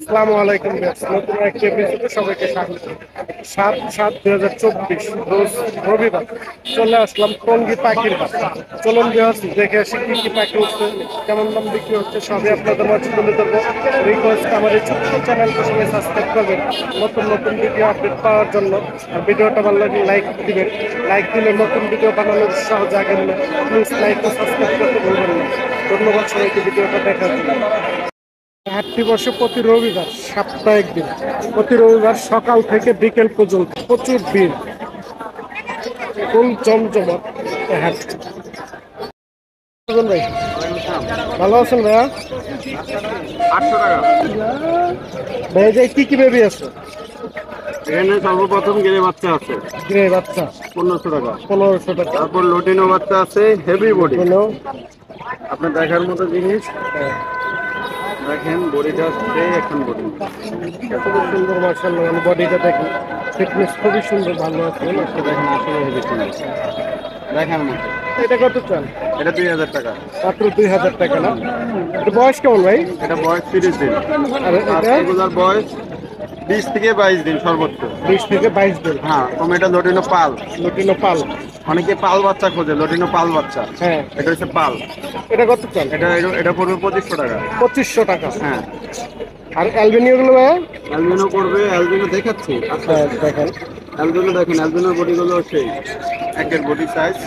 আসসালামু আলাইকুম নতুন একটি এপিসোডে সবাইকে স্বাগত। 7/7/2024 রোজ রবিবার চলে আসলাম টঙ্গী পাখির বাস। চলুন দেখে আসি কি কি পাখি উঠছে, কেমন দাম বিক্রি হচ্ছে, সবই আপনাদের মাঝে তুলে ধরবো। রিকোয়েস্ট আমার এই ছোট্ট চ্যানেলকে সবাই সাবস্ক্রাইব করবেন নতুন নতুন ভিডিও আপডেট পাওয়ার জন্য। আর ভিডিওটা ভালো লাগলে লাইক দিবেন, লাইক দিলে নতুন ভিডিও বানানোর উৎসাহ জাগেন। প্লিজ লাইক ও সাবস্ক্রাইব করতে ভুলবেন না। ধন্যবাদ সবাইকে ভিডিওটা দেখার জন্য। হাটটি বসে প্রতি রবিবার, সাপ্তাহিক দিন। প্রতি রবিবার সকাল থেকে বিকেল পর্যন্ত প্রচুর ভিড়, ফুল জমজমাট হাট। ভাই ভালো আছেন ভাইয়া? 800 টাকা। ভাই যে কি কি বেবি আছে? এখানে সর্বপ্রথম গিরে বাচ্চা আছে গ্রে বাচ্চা 1500 টাকা। 1500 টাকা। তারপর লটিনো বাচ্চা আছে হেভি বডি, আপনার দেখার মতো জিনিস। দেখেন বডিটা হচ্ছে এখন বডি খুবই সুন্দর মার্শাল্লাহ। আমি বডিটা দেখি, ফিটনেস খুবই সুন্দর, ভালো আছে। দেখেন আসলে হেভি সুন্দর দেখার মতো। এটা কত চান? এটা 2000 টাকা। মাত্র 2000 টাকা না? এটা বয়স কেমন ভাই? এটা বয়স 30 দিন। আর আর এটা এগুলার বয়স 20 থেকে 22 দিন সর্বোচ্চ। 20 থেকে 22 দিন। হ্যাঁ, এটা লটিনো পাল। লুটিনো পাল। অনেকে পাল বাচ্চা খোঁজে, লটিনো পাল বাচ্চা। হ্যাঁ, এটা হচ্ছে পাল। এটা কত চান? এটা পড়বে 2500 টাকা। 2500 টাকা। হ্যাঁ, আর অ্যালবেনিও গুলো ভাইয়া? অ্যালবিনো পড়বে, অ্যালবিনো দেখাচ্ছি। আচ্ছা, হ্যাঁ দেখেন। অ্যালবিনো দেখেন, অ্যালবিনোর বডিগুলো সেই একের বডি সাইজ,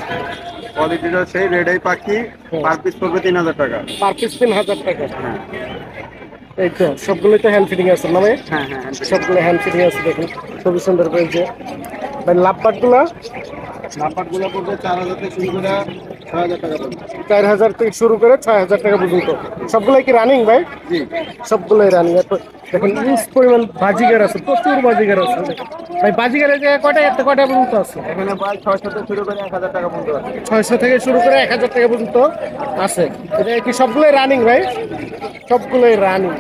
কোয়ালিটিটা সেই রেড আই পাখি। পার পিস পড়বে 3000 টাকা। পার পিস 3000 টাকা। হ্যাঁ এই তো সবগুলোই তো হ্যান্ড ফিটিং আছে না ভাই? হ্যাঁ হ্যাঁ, সবগুলো হ্যান্ড ফিটিং আছে দেখুন, খুবই সুন্দর করে। যে ভাই লাভবাট গুলা লাপাটগুলো পড়বে 4000 থেকে শুরু করে 6000 টাকা পড়বে। 4000 থেকে শুরু করে 6000 টাকা পর্যন্ত। সবগুলোই কি রানিং ভাই? জি, সবগুলোই রানিং। দেখুন ইউজ পরিমাণ বাজিগার আছে, প্রচুর বাজিগার আছে। ভাই বাজিগারের যে কয়টা একটা কয়টা পর্যন্ত আছে? এখানে প্রায় 600 থেকে শুরু করে 1000 টাকা পর্যন্ত আছে। 600 থেকে শুরু করে 1000 টাকা পর্যন্ত আছে। এটা কি সবগুলোই রানিং ভাই? সবগুলোই রানিং।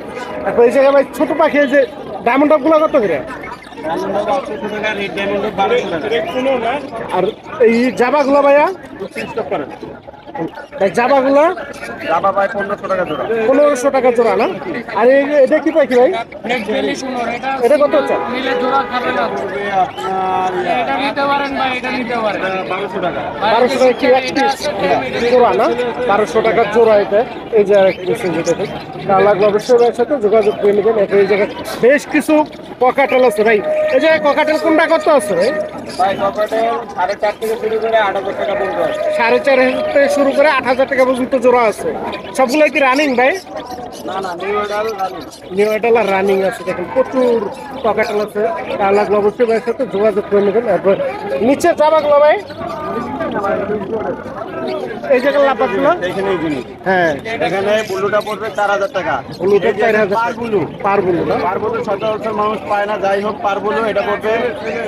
তারপর এই জায়গায় ভাই ছোট পাখি, এই যে ডায়মন্ড গুলো কত করে? ডায়মন্ড 800 টাকা, রেড ডায়মন্ড 1200 টাকা। আর এই জাবাগুলো ভাইয়া? স্টক করেন। ভাই জাবাগুলো জামা পায় 1500 টাকা জোড়া। 1500 টাকা জোড়া না? আর এটা কি পাখি ভাই? এটা কত হচ্ছে? পড়বে আপনার এটা নিতে পারেন ভাই, এটা নিতে পারেন। 1200 টাকা। 1200 টাকা কি এক পিস জোড়া না? 1200 টাকা জোড়া এটা। এই যে এক পিস যেটা লাগবে অবশ্যই ভাইয়ের সাথে যোগাযোগ করে নেবেন। এই জায়গায় বেশ কিছু ককাটেল আছে ভাই। এই যে ককাটেল কোনটা কত আছে ভাই? ভাই ককাটেল 4.5 থেকে শুরু করে 8000 টাকা পর্যন্ত আছে। 4500 থেকে শুরু করে 8000 টাকা পর্যন্ত জোড়া আছে। সবগুলো কি রানিং ভাই? না না, নিউ এডাল রানি। নিউ এডাল আর রানিং আছে দেখেন, প্রচুর পকেটাল আছে। তার লাগবে অবশ্যই ভাইয়ের সাথে যোগাযোগ করে নেবেন। তারপর নিচে জামাগুলো ভাই, এই জায়গায় লাপাগুলো। এখানেই জিনিস। হ্যাঁ, এখানে ব্লুটা পড়বে 4000 টাকা। ব্লুটা 4000 পার ব্লু। পার ব্লু না? পার ব্লু সচরাচর মানুষ পায় না, যাই হোক পার ব্লু এটা পড়বে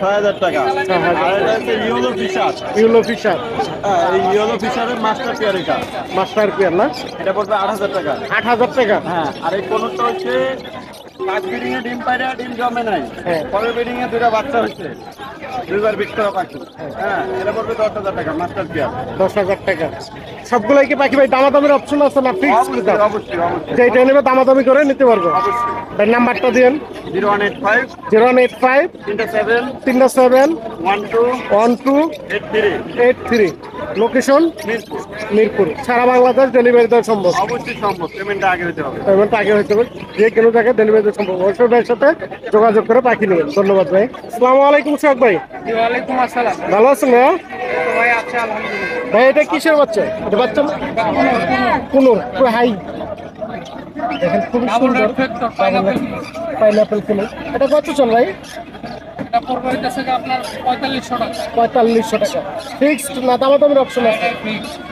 6000 টাকা। 6000 আর এটা হচ্ছে ইয়েলো ফিশার। Yellow fisher. এই ইয়েলো ফিশারের মাস্টার পেয়ার এটা। মাস্টার পেয়ার না? এটা পড়বে 8000 টাকা। 8000 টাকা। হ্যাঁ, আর এই কোনটা হচ্ছে ফার্স্ট ব্রিডিং এ ডিম পায়রা, ডিম জমে নাই। হ্যাঁ। পরের ব্রিডিং এ দুইটা বাচ্চা হচ্ছে, দুইবার বিক্রি করা পাখি। হ্যাঁ, এটা পড়বে 10,000 টাকা মাস্টার পেয়ার। 10,000 টাকা। সবগুলাই কি পাখি ভাই দামাদামির অপশন আছে না ফিক্স? অবশ্যই অবশ্যই অবশ্যই যেটা নেবে দামাদামি করে নিতে পারবো। অবশ্যই। ভাই নাম্বারটা দিন। 0185 085 37 37 12 83। 1283। লোকেশন মিরপুর। মিরপুর। সারা বাংলাদেশ ডেলিভারি দেওয়া সম্ভব। অবশ্যই সম্ভব, পেমেন্টটা আগে হতে হবে। পেমেন্ট আগে হইতে হবে, যে কোনো জায়গায় ডেলিভারি দেওয়া সম্ভব। অবশ্যই ভাইয়ের সাথে যোগাযোগ করে পাখি নেবেন। ধন্যবাদ ভাই। আসসালামু আলাইকুম সোহাগ ভাই, ওয়ালাইকুম আসসালাম। ভালো আছেন ভাইয়া? ভাই আছে আলহামদুলিল্লাহ। ভাই এটা কিসের বাচ্চা? এটা বাচ্চা না? কুনুর হাই। দেখেন খুবই সুন্দর পাইনাপেল কুনুর। এটা কত চল ভাই? এটা পড়বে হইতেছে যে আপনার 4500 টাকা। 4500 টাকা। ফিক্সড না দামাদামির অপশন আছে?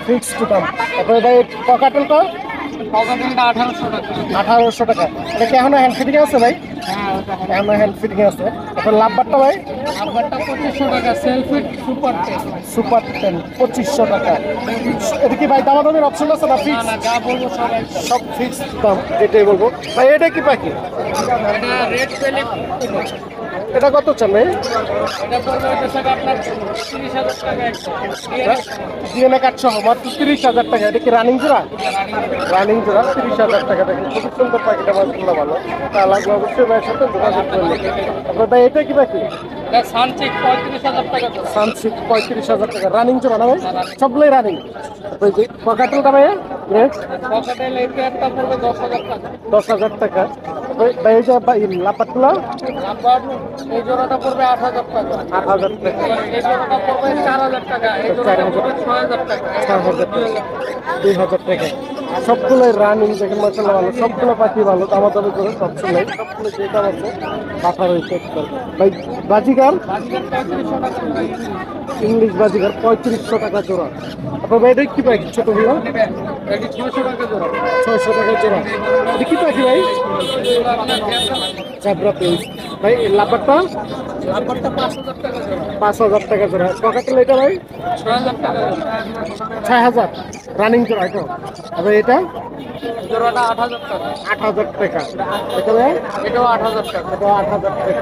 ফিক্সড দাম। তারপরে ভাই ককাটেলটা পকেটটা 1800 টাকা। 1800 টাকা। এটা কি এখনো হ্যান্ড ফিটিং আছে ভাই? হ্যাঁ, ওটা এখনো হ্যান্ড ফিটিং আছে। তারপর লাভবারটা ভাই? নাম্বারটা 2500 টাকা, সেলফিট সুপার টেস্ট। সুপার 10 2500 টাকা। এটা কি ভাই দামাদামির অপশন আছে না না ফিক্স? না, যা বলবো সবাই সব ফিক্সড দাম, এটাই বলবো ভাই। এটা কি পাখি? এটা রেড পেলিপ। এটা কত চান ভাই? এটা পড়বে হইতেছে যে আপনার 30,000 টাকা একটা। ডিএনএ কার্ড সহ মাত্র 30,000 টাকা। এটা কি রানিং জোড়া? রানিং জোড়া 30,000 টাকা। দেখেন খুব সুন্দর পাখিটা, মাশাআল্লাহ ভালো। তা লাগবে অবশ্যই ভাইয়ের সাথে যোগাযোগ করলে। আপনার ভাই এটা কি পাখি? এটা সানচিক 35,000 টাকা জোড়া। সানসিক 35,000 টাকা। রানিং জোড়া না ভাই? সবগুলোই রানিং। ওই যে ককাটেলটা ভাইয়া রেট পকেটেল এই পেয়ারটা পড়বে 10,000 টাকা। 10,000 টাকা। ভাই এই যে লাপাটগুলো নাম্বার এই জোড়াটা পড়বে 8,000 টাকা। 8,000 টাকা। এই জোড়াটা পড়বে 4,000 টাকা। এই জোড়াটা পড়বে 6,000 টাকা। 6,000 টাকা, 2,000 টাকা। সবগুলোই রানিং দেখেন মাশাআল্লাহ ভালো। সবগুলো পাখি ভালো, দামাদামি করে সবগুলোই। সবগুলো যে দাম আছে পাঠা রয়েছে। ভাই বাজিগার বাজার 3500 টাকা জোড়া। ইংলিশ বাজিগার 3500 টাকা জোড়া। আপনার ভাই এটা কি পাখি? ছোটগুলো নেবেন এটি 600 টাকা জোড়া। 600 টাকা জোড়া। এটা কি পাখি ভাই? চাবরা পেঁয়াজ। ভাই লাপাটটা নাম্বারটা 5,000 টাকা জোড়া। 5,000 টাকা জোড়া। ককাটেল এটা ভাই 6,000 টাকা জোড়া। 6,000 রানিং জোড়া এটা। আবার এটা এই জোড়াটা 8,000 টাকা। 8,000 টাকা। এটা ভাই এটাও 8,000 টাকা। এটা 8,000 টাকা।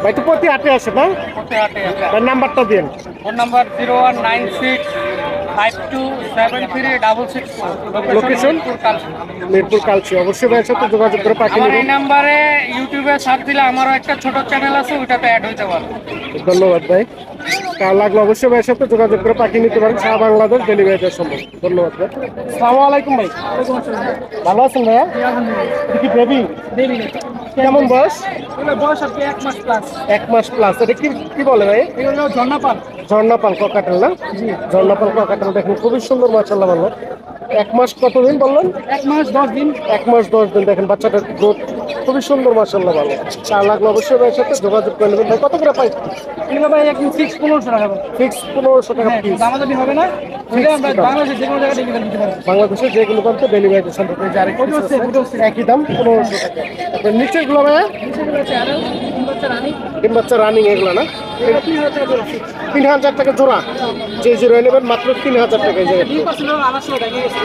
ভাই তো প্রতি হাটে আসে না? হাটে হাটে ভাই নাম্বারটা দিন। Phone number 019652736664। লোকেশন? মিরপুর কালচি। অবশ্যই ভাইয়ের সাথে যোগাযোগ করে পাখি আমার এই নেবেন। নাম্বারে ইউটিউবে সার্চ দিলে আমারও একটা ছোট চ্যানেল আছে, ওইটাতে অ্যাড হইতে পারে। ধন্যবাদ ভাই। কার লাগলো অবশ্যই ভাইয়ের সাথে যোগাযোগ করে পাখি নিতে পারেন। সারা বাংলাদেশ ডেলিভারি দেওয়া সম্ভব। ধন্যবাদ ভাই। আসসালামু আলাইকুম ভাই। ভালো আছেন ভাইয়া? এটা কি বেবি? কেমন বয়স? বয়স আর কি 1 মাস প্লাস। 1 মাস প্লাস। এটা কি কি বলে ভাই? এগুলো ঝর্ণাপাল। ঝর্ণাপাল ককাটেল না? ঝর্ণাপাল ককাটেল দেখেন খুবই সুন্দর মাশাআল্লাহ ভালো। 1 মাস কতদিন বললেন? 1 মাস 10 দিন। 1 মাস 10 দিন। দেখেন বাচ্চাটার গ্রোথ খুবই সুন্দর মাশাআল্লাহ ভালো। চার লাগলো অবশ্যই ভাইয়ের সাথে যোগাযোগ করে নেবেন। ভাই কত করে পাই? এগুলো ভাই একদম 1500 টাকা। ফিক্স 1500 টাকা হ্যাঁ, পিস। দামাদামি হবে না। এটা আমরা বাংলাদেশে যে কোনো জায়গায় ডেলিভারি দিতে পারবো। বাংলাদেশে যে কোনো প্রান্তে ডেলিভারি সম্ভব। এই যে আরেক piece আছে, একই দাম 1500 টাকা। আপনার নিচের গুলো ভাইয়া নিচেগুলো হচ্ছে আরো 3 বছর রানি। ডিম বাচ্চা রানিং এগুলো না? এটা 3,000 টাকা জোড়া। 3,000 টাকা জোড়া। যে জিরো নেবেন মাত্র 3,000 টাকা। এই জায়গায় ডিম পাচ্ছিল আমার সঙ্গে ভেঙে গেছে।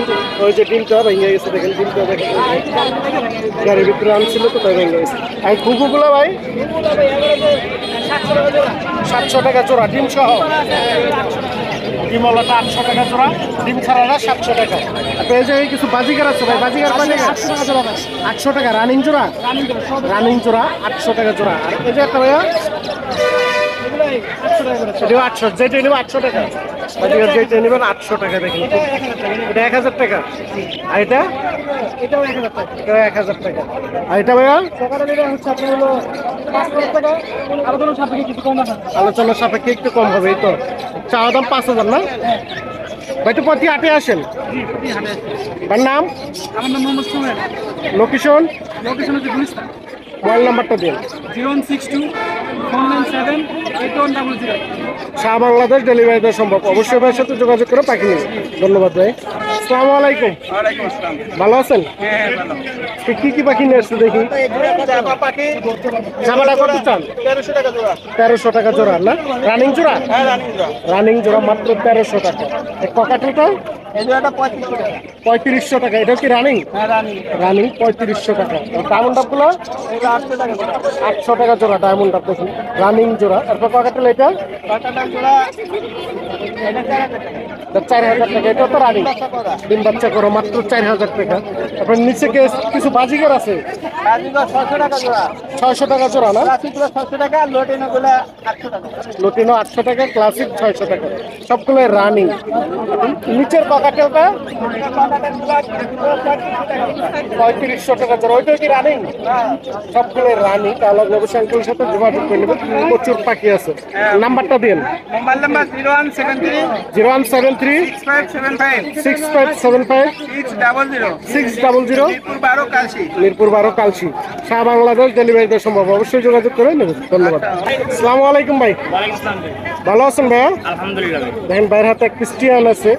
ওই যে ডিমটা ভেঙে গেছে দেখেন। ডিমটা দেখেন গাড়ির ভিতরে আনছিল তো তাই ভেঙে গেছে। আর ঘুঘুগুলো ভাই এগুলো ভাই এভারেজে 700 টাকা জোড়া। 700 টাকা জোড়া ডিম সহ। ডিমওয়ালাটা 800 টাকা জোড়া, ডিম ছাড়াটা 700 টাকা। আপনার এই যে কিছু বাজিকার আছে ভাই, বাজিকার কয় টাকা? 800 টাকা জোড়া ভাই। 800 টাকা রানিং জোড়া। রানি জোড়া সব। রানিং জোড়া 800 টাকা জোড়া। আর এই যে একটা ভাইয়া এগুলো 800 টাকা করে। এটাও 800, যেটা নেবেন 800 টাকা। বাজিকার যেটা নেবেন 800 টাকা। দেখেন এটা 1000 টাকা। এটা 1000 টাকা। আর এটা এটাও 1000 টাকা। এটাও 1000 টাকা। আর এটা ভাইয়া সকালে এটা হচ্ছে আপনার হলো 5,000 টাকা। আলোচনা সাপেক্ষে কিছু কম আছে। আলোচনার সাপেক্ষে একটু কম হবে। এই তো চাওয়া দাম 5,000 না? ভাই তো প্রতি হাটে আসেন। তার নাম আমার নাম মোহাম্মদ সুমেন। লোকেশন লোকেশন হচ্ছে গুলিস্তান। মোবাইল নাম্বারটা দিন। 0162-497-8100। সারা বাংলাদেশ ডেলিভারি দেওয়া সম্ভব। অবশ্যই ভাইয়ের সাথে যোগাযোগ করে পাখি নিন। ধন্যবাদ ভাই। আসসালামু আলাইকুম। ওয়ালাইকুম আসসালাম। ভালো আছেন? হ্যাঁ ভালো। তো কি কি পাখি নিয়ে আসছে দেখি? চাপা পাখি জামাটা কত চান? 1300 টাকা জোড়া। 1300 টাকা জোড়া না? রানিং জোড়া? হ্যাঁ রানিং জোড়া। রানিং জোড়া মাত্র 1300 টাকা। এই ককাটেলটা এই জোড়াটা 3500 টাকা। 3500 টাকা। এটা কি রানিং? হ্যাঁ রানিং। রানিং 3500 টাকা। ডায়মন্ড আপগুলো এটা 800 টাকা জোড়া। 800 টাকা জোড়া। ডায়মন্ড আপ দেখুন রানিং জোড়া। এরপর ককাটেল এটা বাটাটা জোড়া এটা 4000 টাকা। 4000 টাকা। এটা তো রানিং বাচ্চা করা। ডিম বাচ্চা করো মাত্র 4000 টাকা। তারপর নিচে কিছু বাজিকার আছে রাজিগুলো 600 টাকা জোড়া। 600 টাকা জোড়া না? রাজিগুলো 600 টাকা, লোটিনোগুলো 800 টাকা। লটিনো 800 টাকা, ক্লাসিক 600 টাকা। সবগুলো রানিং। নিচের ককাটেলটা 3500 টাকা জোড়া। ওইটাও কি রানিং? সবগুলো রানিং। তাহলে অবশ্যই আঙ্কেলের সাথে যোগাযোগ করে নেবেন। প্রচুর পাখি আছে। নাম্বারটা দিন। মোবাইল নাম্বার 0173 0173 6575 6575 600 600 মিরপুর 12 কাশি। মিরপুর 12 কালসি। সারা বাংলাদেশ ডেলিভারি দেওয়া সম্ভব। অবশ্যই যোগাযোগ করে নেবেন। ধন্যবাদ। আসসালামু আলাইকুম ভাই। ভালো আছেন ভাইয়া? আলহামদুলিল্লাহ ভাই। দেখেন বাইরের হাতে ক্রিস্টিয়ান আছে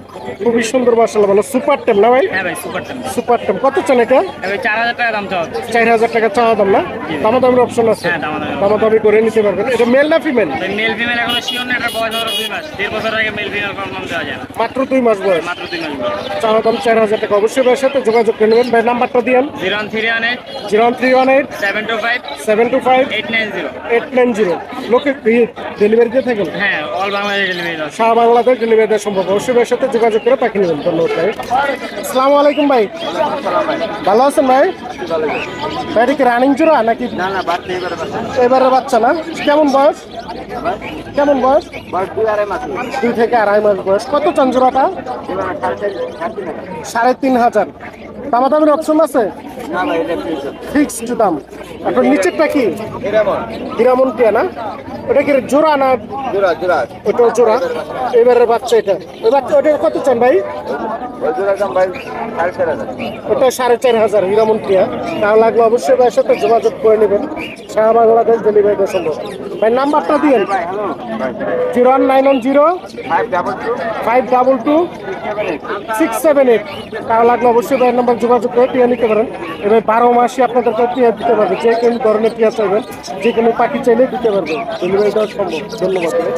খুবই সুন্দর মাশাআল্লাহ ভালো। সুপার টেম না ভাই? হ্যাঁ ভাই সুপার টেম। সুপার টেম কত চান এটা? ভাই 4000 টাকা দাম চাও। 4000 টাকা চাওয়া দাম না? দামাদামির অপশন আছে? হ্যাঁ, দামাদামি। দামাদামি করে নিতে পারবেন। এটা মেল না ফিমেল? মেল ফিমেল এখনো শিওর না, এটা বয়স হলো 2 মাস। 1.5 বছর আগে মেল ফিমেল কনফার্ম দেওয়া যায় না। মাত্র 2 মাস বয়স। মাত্র 2 মাস বয়স। চাওয়া দাম 4000 টাকা। অবশ্যই ভাইয়ের সাথে যোগাযোগ করে নেবেন। ভাই নাম্বারটা দিয়েন। 01318 01318 725 725 890। 890। লোকে ডেলিভারি দিয়ে থাকেন? হ্যাঁ, অল বাংলাদেশ ডেলিভারি আছে। সারা বাংলাদেশ ডেলিভারি দেওয়া সম্ভব। অবশ্যই ভাইয়ের সাথে যোগাযোগ করে পাখি নেবেন। ধন্যবাদ ভাই। আসসালামু আলাইকুম ভাই। ভালো আছেন ভাই? ভাই এটা কি রানিং জোড়া নাকি? না না, বাদ নেই এবারে বাচ্চা। এবারে বাচ্চা না? কেমন বয়স? কেমন বয়স? বাদ 2-2.5 মাস। 2 থেকে 2.5 মাস বয়স। কত চান জোড়াটা? এবারে 3.5 3,500। দামাদামির অপশন আছে? না ভাই, এটা ফিক্স। ফিক্সড দাম। এখন নিচেরটা কি? এরকম হিরামন টিয়া না? ওটা কি জোড়া না? জোড়া জোড়া। ওটাও জোড়া। এবারের বাচ্চা এটা। ওই বাচ্চা ওটা কত চান ভাই? ওই জোড়ার দাম ভাই 4.5 ওটা 4,500 হিরামন টিয়া। তাহলে লাগলে অবশ্যই ভাইয়ের সাথে যোগাযোগ করে নেবেন। সারা বাংলাদেশ ডেলিভারি দেওয়া সম্ভব। ভাই নাম্বারটা দিয়েন। ভাই হ্যালো ভাই 01910 522 522 678। তাহলে লাগলে অবশ্যই ভাইয়ের নাম্বার যোগাযোগ করে টিয়া নিতে পারেন। এবার 12 মাসই আপনাদেরকে টিয়া দিতে পারবে। যে কোনো ধরনের টিয়া চাইবেন, যে কোনো পাখি চাইলে দিতে পারবে। ডেলিভারি দেওয়া সম্ভব। ধন্যবাদ ভাই।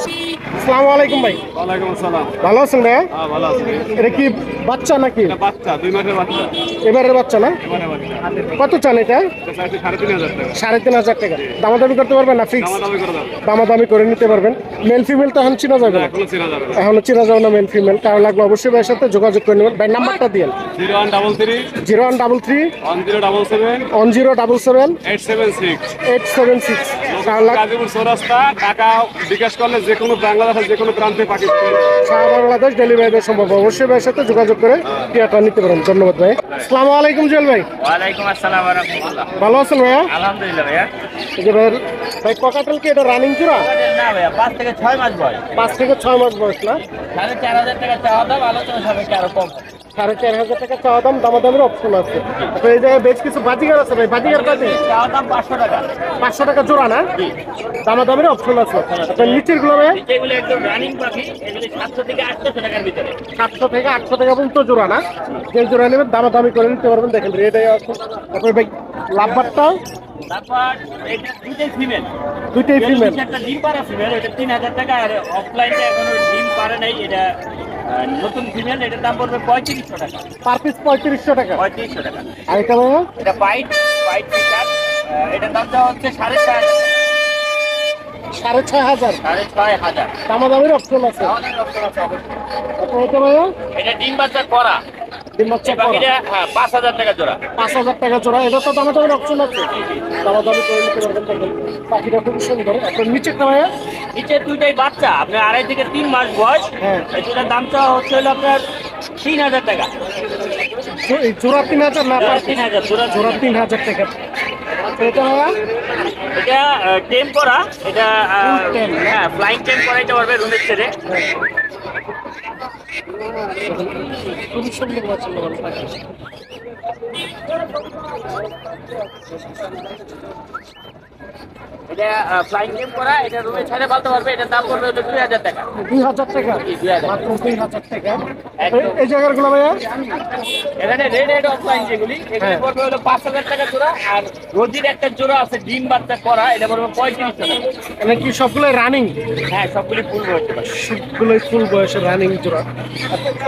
আসসালামু আলাইকুম ভাই। ওয়ালাইকুম আসসালাম। ভালো আছেন ভাইয়া? হ্যাঁ ভালো আছি। এটা কি বাচ্চা নাকি? এটা বাচ্চা 2 মাসের বাচ্চা। এবারের বাচ্চা না? এবারে বাচ্চা। কত চান এটা? এটা চাইছি 3.5 টাকা। 3,500 টাকা। দামাদামি করতে পারবেন না? ফিক্স দামাদামি করে দাও। দামাদামি করে নিতে পারবেন। মেল ফিমেল তো এখন চিনা যাবে না। এখনো চেনা যাবে না। এখনো চিনা যাবে না মেল ফিমেল। তাহলে লাগবে অবশ্যই ভাইয়ের সাথে যোগাযোগ করে নেবেন। ভাই নাম্বারটা দিন। 0133 0133 1077 1077 876। 876। তাহলে গাজীপুর চৌরাস্তা, টাকা বিকাশ করলে যে কোনো বাংলাদেশের যে কোনো প্রান্তে পাখি সারা বাংলাদেশ ডেলিভারি দেওয়া সম্ভব। অবশ্যই ভাইয়ের সাথে যোগাযোগ করে টিয়াটা নিতে পারেন। ধন্যবাদ ভাই। আসসালামু আলাইকুম জুয়েল ভাই। ওয়ালাইকুম আসসালাম ওয়া রাহমাতুল্লাহ। ভালো আছেন ভাইয়া? আলহামদুলিল্লাহ ভাইয়া। এই যে ভাই ভাই ককাটেল কি এটা রানিং জোড়া? না ভাইয়া, 5 থেকে 6 মাস বয়স। 5 থেকে 6 মাস বয়স না? 4,500 টাকা চাওয়া দাম, আলোচনা সাপেক্ষে আরো কম। 4,500 টাকা চাওয়া দাম। দামাদামের অপশন আছে। তো এই জায়গায় বেশ কিছু বাজিগার আছে ভাই। বাজিগার কাছে চাওয়া দাম 500 টাকা। 500 টাকা জোড়া না? দামাদামের অপশন আছে। আপনার নিচের গুলো ভাই এগুলো একদম রানিং পাখি, এগুলো 700 থেকে 800 টাকার ভিতরে। 700 থেকে 800 টাকা পর্যন্ত জোড়া না? যে জোড়া নেবেন দামাদামি করে নিতে পারবেন। দেখেন রেডে আছে। তারপর ভাই লাভবারটা তারপর এটা দুইটাই ফিমেল। দুইটাই ফিমেল। একটা ডিম পাড়া ফিমেল, এটা 3,000 টাকা। আর অফলাইনে এখনো ডিম পারে নাই, এটা নতুন ফিমেল। এটার দাম পড়বে 3500 টাকা। পার পিস 3500 টাকা। 3500 টাকা। আর এটা ভাইয়া এটা হোয়াইট ফিচার। এটার দামটা হচ্ছে 6,500। 6,500। 6,500। দামাদামির অপশন আছে। আমাদের অপশন আছে অবশ্যই। তারপর এটা ভাইয়া এটা ডিম বাচ্চা করা। ডিম বাচ্চা এই করা। পাখিটা 5,000 টাকা জোড়া। 5,000 টাকা জোড়া। এটা তো দামাদামির অপশন আছে। দামাদামি করে নিতে পারবেন। দেখেন পাখিটা খুব সুন্দর। আপনার নিচেরটা ভাইয়া নিচে দুইটাই বাচ্চা, আপনার 2.5 থেকে 3 মাস বয়স। হ্যাঁ। এই দুটার দামটা হচ্ছে হলো আপনার 3,000 টাকা। এই জোড়া 3,000 না? জোড়া 3,000 জোড়া। জোড়া 3,000 টাকা। তো এটা ভাইয়া এটা টেম করা। এটা Full tame, না? হ্যাঁ, ফ্লাইং টেম করাইতে পারবে রুমের ছেড়ে। খুবই সুন্দর পছন্দ করে পাখি। এটা ফ্লাইং টেম করা, এটা রুমে ছেড়ে পালতে পারবে। এটার দাম পড়বে হলো 2,000 টাকা। 2,000 টাকা। 2,000 মাত্র 2,000 টাকা। একদম। এই জায়গাগুলো ভাইয়া এখানে রেড অফলাইন যেগুলি, এগুলি হ্যাঁ। পড়বে হলো 5,000 টাকা জোড়া। আর রোজির একটা জোড়া আছে ডিম বাচ্চা করা, এটা পড়বে 3500 টাকা। মানে কি সবগুলো রানিং? হ্যাঁ, সবগুলি ফুল হচ্ছে পারে। সবগুলোই ফুল বয়সের রানিং জোড়া।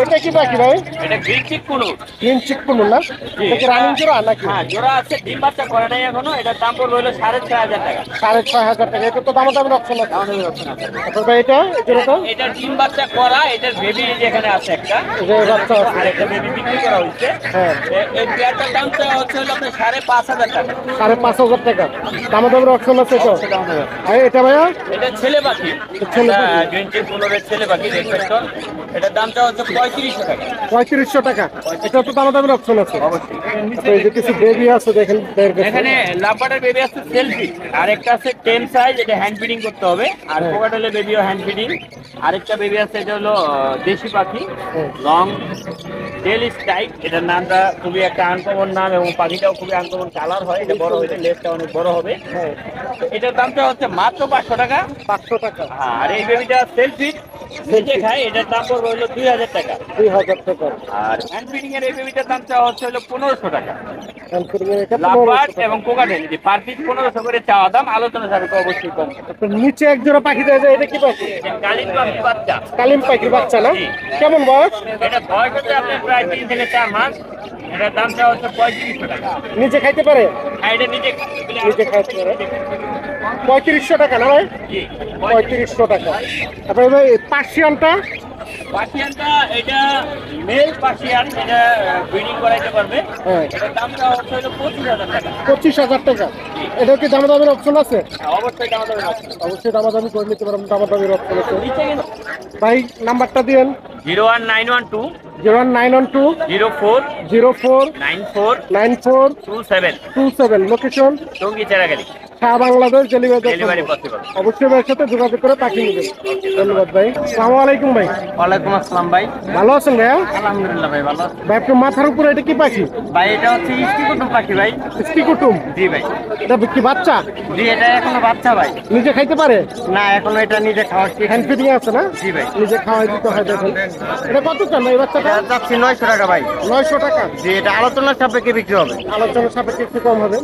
এটা কি পাখি ভাই? এটা গ্রিন চিক কোনো। গ্রিন চিক কোনো না? এটা কি রানিং জোড়া নাকি? হ্যাঁ, জোড়া আছে, ডিম বাচ্চা করে নাই এখনো। এটার দাম পড়বে হলো 6,500 টাকা। 6,500 টাকা। এটা তো দামাদামির অপশন আছে। আমাদের অপশন আছে। তারপর ভাই এটা এই জোড়াটা এটা ডিম বাচ্চা করা, এটার বেবি যেখানে আছে একটা, এই যে বাচ্চা আছে। আর একটা বেবি বিক্রি করা হয়েছে। হ্যাঁ। এই পেয়ারটার দামটা হচ্ছে হলো আপনার 5,500 টাকা। 5,500 টাকা। দামাদামির অপশন আছে তো? সেটা আমাদের আছে। আর এটা ভাইয়া এটা ছেলে পাখি। ছেলে পাখি। গ্রিন চিক কোনোরের ছেলে পাখি রেড ফ্যাক্টর। এটার দামটা হচ্ছে 3500 টাকা। 3500 টাকা। এটা তো দামাদামির অপশন আছে। তো এই যে কিছু বেবি আছে দেখেন বের কাছে। এখানে লাভবার্ডের বেবি আছে সেলফি, আর একটা আছে টেম সাইজ, এটা হ্যান্ড ফিডিং করতে হবে। আর হ্যাঁ। কোকাটেলের বেবিও হ্যান্ড ফিডিং। আরেকটা বেবি আছে, এটা হলো দেশি পাখি, হ্যাঁ। লং টেল স্টাইট। এটার নামটা খুবই একটা আনকমন নাম, এবং পাখিটাও খুবই আনকমন কালার হয়। এটা বড় হলে লেজটা অনেক বড় হবে। হ্যাঁ। তো এটার দামটা হচ্ছে মাত্র 500 টাকা। 500 টাকা। আর এই বেবিটা সেলফি, নিজে খায়, এটার দাম পড়বে হলো 2000 টাকা। 2000 টাকা। আর হ্যান্ড ফিডিং এর এই বেবিটার দাম চাওয়া হচ্ছে হলো 1500 টাকা। হ্যান্ডফিডিং এর এটা 1500 লাভবার্ড টাকা। এবং কোকাটেল যে পার পিস 1500 করে চাওয়া দাম, আলোচনা সাপেক্ষে অবশ্যই কম। তো নিচে এক জোড়া পাখি দেওয়া যায়, এটা কি পাখি? কালিম পাখির বাচ্চা। কালিম পাখির বাচ্চা না? জি। কেমন বয়স? এটা বয়স হচ্ছে আপনার প্রায় 3 থেকে 4 মাস। এটার দাম চাওয়া হচ্ছে 3500 টাকা। নিজে খাইতে পারে? আর এটা নিজে নিজে খাইতে পারে। 3500 টাকা না ভাই? জি। 3500 টাকা। তারপরে ভাই পার্সিয়ানটা? পার্সিয়ানটা এটা মেল পার্সিয়ান, এটা ব্রিডিং করাইতে পারবে। হ্যাঁ। এটার দাম চাওয়া হচ্ছে হলো 25,000 টাকা। 25,000 টাকা। এটা কি দামাদামির অপশন আছে? অবশ্যই দাম দর আছে। অবশ্যই দামাদামি করে নিতে পারেন, দামাদামির অপশন আছে। নিচে কিন্তু ভাই নাম্বারটা দিয়েন। 01912 01912 04 04 94 94 27 27। লোকেশন টঙ্গী চেরাগালি। সারা বাংলাদেশ ডেলিভারি ডেলিভারি। পসিবল। অবশ্যই ভাইয়ের সাথে যোগাযোগ করে পাখি নেবেন। ধন্যবাদ ভাই। আসসালামু আলাইকুম ভাই। ওয়ালাইকুম আসসালাম ভাই। ভালো আছেন ভাইয়া? আলহামদুলিল্লাহ ভাই, ভালো আছি। ভাই আপনার মাথার উপরে এটা কি পাখি? ভাই এটা হচ্ছে ইস্টি কুটুম পাখি ভাই। স্টি কুটুম? জি ভাই। এটা কি বাচ্চা? জি, এটা এখনো বাচ্চা ভাই। নিজে খাইতে পারে? না, এখনো এটা নিজে খাওয়ার হ্যান্ড ফিডিং আছে না? জি ভাই। নিজে খাওয়াই দিতে হয়। দেখেন এটা কত চান ভাই বাচ্চাটা? যাচ্ছি 900 টাকা ভাই। 900 টাকা। জি, এটা আলোচনার সাপেক্ষে বিক্রি হবে। আলোচনার সাপেক্ষে একটু কম হবে।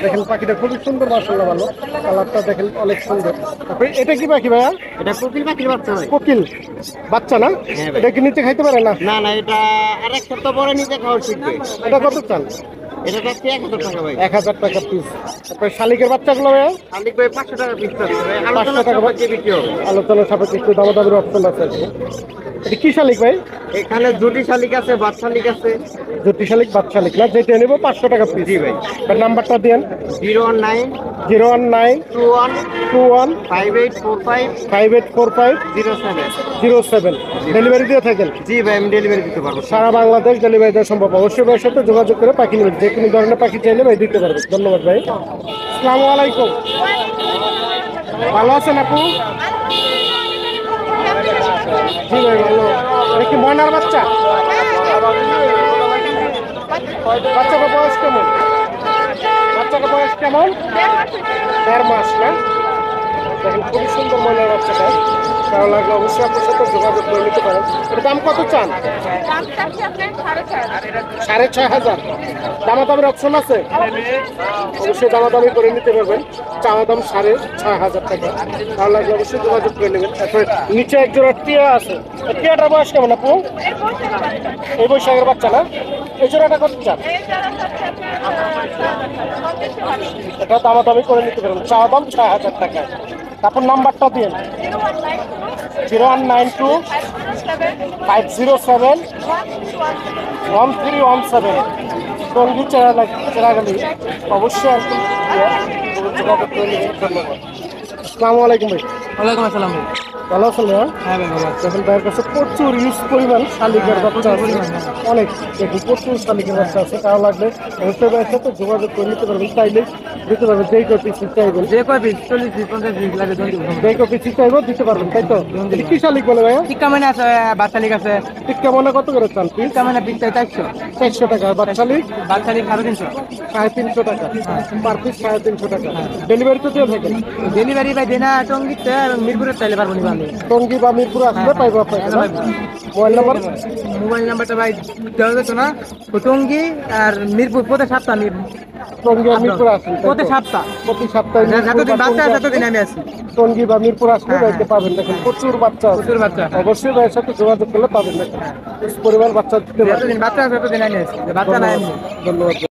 দেখেন পাখিটা খুবই সুন্দর, মাশাআল্লাহ ভালো কালারটা দেখেন অনেক সুন্দর। তারপরে এটা কি পাখি ভাইয়া? এটা কোকিল পাখির বাচ্চা ভাই। কোকিল বাচ্চা না? হ্যাঁ ভাই। এটা কি নিচে খাইতে পারে না? না না, এটা আরেক সপ্তাহ পরে নিজে খাওয়ার শিখবে। এটা কত চান? এটা যাচ্ছে 1000 টাকা ভাই। 1000 টাকা পিস। তারপরে শালিকের বাচ্চাগুলো ভাইয়া? আলিক ভাই 500 টাকা পিস যাচ্ছে ভাই। 500 আলোচনার টাকা সাপেক্ষে বিক্রি হবে। আলোচনার সাপেক্ষে একটু দামাদামির অপশন আছে আর কি। এটা কি শালিক ভাই? এখানে জুটি শালিক আছে, বাদ শালিক আছে। জ্যোতি শালিক বাদ শালিক না? যেটা নেবো 500 টাকা পিস। জি ভাই। এর নাম্বারটা দেন। 019 019 21 21 5845 5845 07। 07। ডেলিভারি দিয়ে থাকেন? জি ভাই, আমি ডেলিভারি দিতে পারবো। সারা বাংলাদেশ ডেলিভারি দেওয়া সম্ভব। অবশ্যই ভাইয়ের সাথে যোগাযোগ করে পাখি নেবেন। যে কোনো ধরনের পাখি চাইলে ভাই দিতে পারবে। ধন্যবাদ ভাই। আসসালামু আলাইকুম। ভালো আছেন আপু? জি ভাই ভালো। এটা কি ময়নার বাচ্চা? বাচ্চাটার বয়স কেমন? বাচ্চাটার বয়স কেমন? 1.5 মাস না? দেখেন খুবই সুন্দর ময়নার বাচ্চাটা। ভালো লাগলে অবশ্যই আপনার সাথে যোগাযোগ করে নিতে পারেন। এর দাম কত চান? 6,500। দামাদামির অপশন আছে? অবশ্যই দামাদামি করে নিতে পারবেন। চাওয়া দাম 6,500 টাকা। ভালো লাগলে অবশ্যই যোগাযোগ করে নেবেন। তারপরে নিচে এক জোড়া টিয়া আছে। এই টিয়াটার বয়স কেমন আপু? এই বৈশাখের বাচ্চা না? এই জোড়াটা কত চান? এটা দামাদামি করে নিতে পারবেন। চাওয়া দাম 6,000 টাকা। তারপর নাম্বারটা দিন। 0192 507 1317। টঙ্গী চেরাগালি। অবশ্যই একদম যোগাযোগ করে নেবেন। ধন্যবাদ। আসসালামু আলাইকুম ভাই। ওয়ালাইকুম আসসালাম ভাই। ভালো আছেন ভাইয়া? হ্যাঁ ভাই ভালো আছি। দেখেন ভাইয়ের কাছে প্রচুর ইউজ পরিমাণ শালিকের বাচ্চা আছে। অনেক দেখুন প্রচুর শালিকের বাচ্চা আছে। তাও লাগলে অবশ্যই ভাইয়ের সাথে যোগাযোগ করে নিতে পারবেন। চাইলে দিতে পারবেন। যেই কয় পিস চাইবেন, যে কয় পিস 40 পিস 50 পিস লাগে দন্ডি যেই কয় পিস চাইবো দিতে পারবেন, তাই তো? এটা কি শালিক বলে ভাইয়া? টিক্কা মানে আছে, বাচ্চালিক আছে। টিক্কা মনে কত করে চান পিস? টিক্কা মানে পিস 400, 400 টাকা। বাচ্চালিক বাচ্চালিক 350। 350 টাকা পার পিস। 350 টাকা। ডেলিভারি তো দিয়ে থাকেন? ডেলিভারি ভাই দেনা টঙ্গিতে মিরপুরের চাইলে পারবো নি ভালো। টঙ্গী বা মিরপুর আসলে পাইবো আপনাকে না? Mobile number? মোবাইল নাম্বারটা ভাই দেওয়া যেত না। ও টঙ্গি আর মিরপুর প্রতি সপ্তাহ আমি টঙ্গী আর মিরপুর আসেন, তাই তো? প্রতি সপ্তাহ প্রতি সপ্তাহে মিরপুর যতদিন বা বাচ্চা টঙ্গী আছে ততদিন আসলে- আমি আছি। টঙ্গী বা মিরপুর আসলে ভাইকে পাবেন। দেখেন প্রচুর বাচ্চা আছে। প্রচুর বাচ্চা। অবশ্যই ভাইয়ের সাথে যোগাযোগ করলে পাবেন। দেখেন পরিবার বাচ্চা দিতে পারবেন। যতদিন বাচ্চা আছে ততদিন আমি আছি, বাচ্চা নাই এমনি। ধন্যবাদ।